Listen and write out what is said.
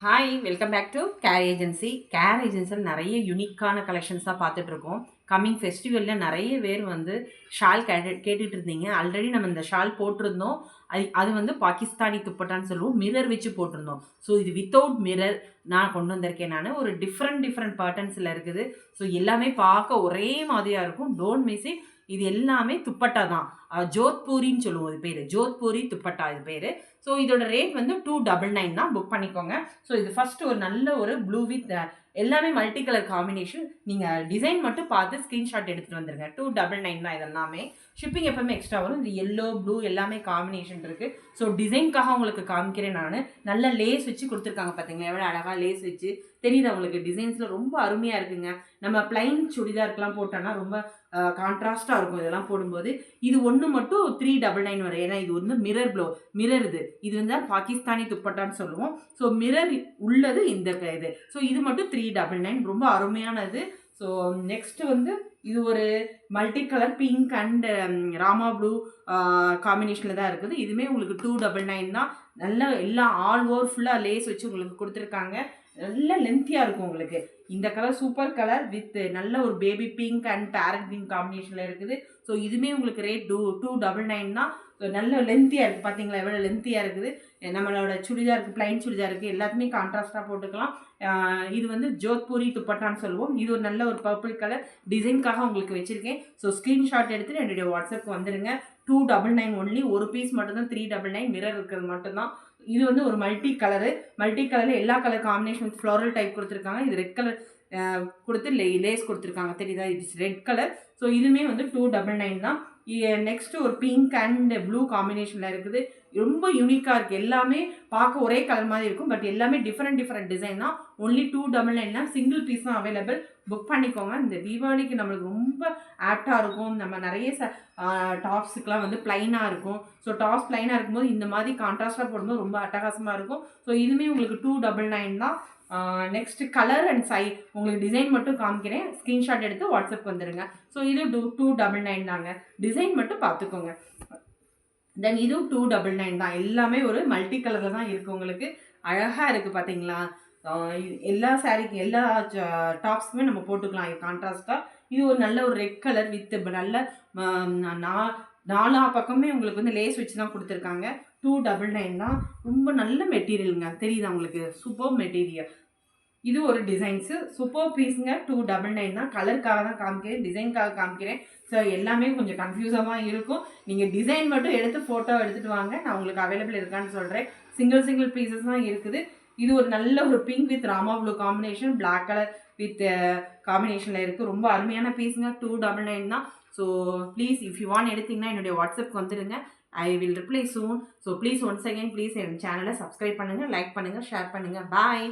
Hi welcome back to care agency. Care ஏஜென்சியில் நிறைய யூனிக்கான கலெக்ஷன்ஸ் தான் பார்த்துட்ருக்கோம். கம்மிங் ஃபெஸ்டிவலில் நிறைய பேர் வந்து ஷால் கேட்டுட்டு இருந்தீங்க. ஆல்ரெடி நம்ம இந்த ஷால் போட்டிருந்தோம். அது வந்து பாகிஸ்தானி துப்பட்டான்னு சொல்லுவோம். மிரர் வச்சு போட்டிருந்தோம். ஸோ இது வித்தவுட் மிரர் நான் கொண்டு வந்திருக்கேன். நான் ஒரு டிஃப்ரெண்ட் பேட்டர்ன்ஸில் இருக்குது. ஸோ எல்லாமே பார்க்க ஒரே மாதிரியாக இருக்கும். Don't miss it. இது எல்லாமே துப்பட்டா தான். ஜோத்பூரின்னு சொல்லுவோம். இது பேர் ஜோத்பூரி துப்பட்டா இது பேர். ஸோ இதோட ரேட் வந்து 299 தான். புக் பண்ணிக்கோங்க. ஸோ இது ஃபஸ்ட்டு ஒரு நல்ல ஒரு ப்ளூ வித் எல்லாமே மல்டி கலர் காம்பினேஷன். நீங்கள் டிசைன் மட்டும் பார்த்து ஸ்க்ரீன்ஷாட் எடுத்துகிட்டு வந்துருங்க. 299 தான் இதெல்லாமே. ஷிப்பிங் எப்பவுமே எக்ஸ்ட்ரா வரும். இது எல்லோ ப்ளூ எல்லாமே காம்பினேஷன் இருக்குது. ஸோ டிசைனுக்காக உங்களுக்கு காமிக்கிறேன் நான். நல்ல லேஸ் வச்சு கொடுத்துருக்காங்க பார்த்தீங்களா, எவ்வளோ அழகாக லேஸ் வச்சு தெரியுது அவங்களுக்கு. டிசைன்ஸில் ரொம்ப அருமையாக இருக்குங்க. நம்ம பிளைன் சுடிதாருக்கெலாம் போட்டோன்னா ரொம்ப கான்ட்ராஸ்டாக இருக்கும் இதெல்லாம் போடும்போது. இது ஒன்று மட்டும் 399 வரும். ஏன்னா இது வந்து மிரர் இது வந்து பாகிஸ்தானி துப்பட்டான்னு சொல்லுவோம். ஸோ மிரர் உள்ளது இந்த இது. ஸோ இது மட்டும் 399 ரொம்ப அருமையானது. ஸோ நெக்ஸ்ட்டு வந்து இது ஒரு multi colour pink and Rama blue காம்பினேஷனில் தான் இருக்குது. இதுவுமே உங்களுக்கு 299 தான். நல்லா எல்லாம் ஆல் ஓவர் ஃபுல்லாக லேஸ் வச்சு உங்களுக்கு கொடுத்துருக்காங்க. நல்ல லென்த்தியாக இருக்கும் உங்களுக்கு. இந்த கலர் சூப்பர் கலர் வித் நல்ல ஒரு baby pink and parrot pink காம்பினேஷனில் இருக்குது. ஸோ இதுவுமே உங்களுக்கு ரேட் 299 தான். ஸோ நல்ல லென்த்தியாக இருக்குது. பார்த்தீங்களா எவ்வளோ லென்த்தியாக இருக்குது. நம்மளோட சுடிதாருக்கு பிளைன் சுடிதாருக்கு எல்லாத்துமே கான்ட்ராஸ்டாக போட்டுக்கலாம். இது வந்து ஜோத்பூரி துப்பட்டான்னு சொல்லுவோம். இது ஒரு நல்ல ஒரு பர்பிள் கலர் டிசைனுக்காக உங்களுக்கு வச்சுருக்கேன். ஸோ ஸ்க்ரீன்ஷாட் எடுத்துகிட்டு என்னுடைய வாட்ஸ்அப்புக்கு வந்துடுங்க. 299 ஒன்லி. ஒரு பீஸ் மட்டும்தான் 399. மிரர் இருக்கிறது மட்டும்தான். இது வந்து ஒரு மல்டி கலரில் எல்லா கலர் காம்பினேஷன் ஃப்ளோரல் டைப் கொடுத்துருக்காங்க. இது ரெட் கலர் கொடுத்து லேஸ் கொடுத்துருக்காங்க. தெரியுதா, இட்ஸ் ரெட் கலர். ஸோ இதுவுமே வந்து 299 தான். நெக்ஸ்ட்டு ஒரு பிங்க் அண்ட் ப்ளூ காம்பினேஷனில் இருக்குது. ரொம்ப யூனிக்காக இருக்குது. எல்லாமே பார்க்க ஒரே கலர் மாதிரி இருக்கும். பட் எல்லாமே டிஃப்ரெண்ட் டிசைன் தான். ஒன்லி 299 தான். சிங்கிள் பீஸ் தான் அவைலபிள். புக் பண்ணிக்கோங்க. இந்த தீபாவளிக்கு நம்மளுக்கு ரொம்ப ஆப்டாக இருக்கும். நம்ம நிறைய டாப்ஸுக்கெலாம் வந்து ப்ளைனாக இருக்கும். ஸோ டாப்ஸ் ப்ளைனாக இருக்கும்போது இந்த மாதிரி கான்ட்ராஸ்டாக போடும்போது ரொம்ப அட்டகாசமாக இருக்கும். ஸோ இதுவுமே உங்களுக்கு 299 தான். நெக்ஸ்ட்டு கலர் அண்ட் உங்களுக்கு டிசைன் மட்டும் காமிக்கிறேன். ஸ்க்ரீன்ஷாட் எடுத்து வாட்ஸ்அப் வந்துடுங்க. ஸோ இது 299 தாங்க. டிசைன் மட்டும் பார்த்துக்கோங்க. தென் இதுவும் 299 தான். எல்லாமே ஒரு மல்டி கலரில் தான் இருக்குது. உங்களுக்கு அழகாக இருக்குது பார்த்தீங்களா. எல்லா சாரீக்கு எல்லா டாப்ஸுமே நம்ம போட்டுக்கலாம். இது கான்ட்ராஸ்டாக. இது ஒரு நல்ல ஒரு ரெட் கலர் வித் நல்ல நாலா பக்கமே உங்களுக்கு வந்து லேஸ் வச்சு தான் கொடுத்துருக்காங்க. 299 தான். ரொம்ப நல்ல மெட்டீரியலுங்க. தெரியுதா உங்களுக்கு, சூப்பர் மெட்டீரியல். இது ஒரு டிசைன்ஸு சூப்பர் பீஸுங்க. 299 தான். கலருக்காக தான் காமிக்கிறேன், டிசைனுக்காக காமிக்கிறேன். ஸோ எல்லாமே கொஞ்சம் கன்ஃபியூஸாக தான் இருக்கும். நீங்கள் டிசைன் மட்டும் எடுத்து ஃபோட்டோ எடுத்துகிட்டு வாங்க. நான் உங்களுக்கு அவைலபிள் இருக்கான்னு சொல்கிறேன். சிங்கிள் பீசஸ் தான் இருக்குது. இது ஒரு நல்ல ஒரு பிங்க் வித் ராமா blue combination, black colour with காம்பினேஷனில் இருக்குது. ரொம்ப அருமையான பீஸுங்க. 299 தான். So please if you want எடுத்திங்கன்னா என்னுடைய வாட்ஸ்அப்க்கு வந்துடுங்க. I will reply soon. So please once again please என் சேனலை சப்ஸ்கிரைப் பண்ணுங்கள், லைக் பண்ணுங்கள், ஷேர் பண்ணுங்கள். பாய்.